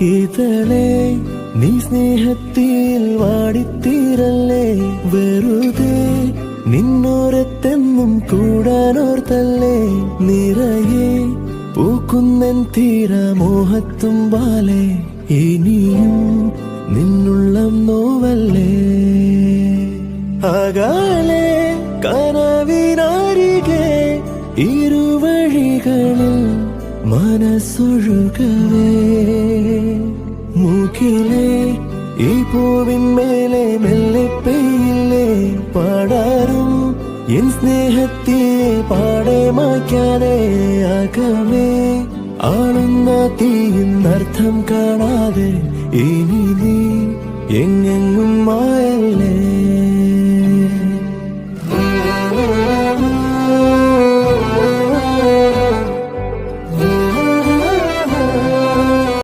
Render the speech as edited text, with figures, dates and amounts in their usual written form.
ഇതളേ നീ സ്നേഹത്തിൽ വാടിത്തീരല്ലേ, വെറുതെ നിന്നോരത്തെന്നും കൂടാനോർത്തല്ലേ, നിറയെ പൂക്കുന്നൻ തീരമോഹത്തുമ്പാലെ ഇനിയും നിന്നുള്ളം നോവല്ലേ. അകാലെ കനവിനരികെ ഇരുവഴികളിൽ മനസ്സൊഴുകവേ, മൂക്കിലെ ഈ പൂവിന്മേലെ മെല്ലെ പെയ്യില്ലേ, പാടാറും എൻ സ്നേഹത്തെ പാടെ മായ്ക്കാതെ, അകമേ ആളുന്ന തീയിന്നർത്ഥം കാണാതെ ഇനി നീ എങ്ങെങ്ങും മായ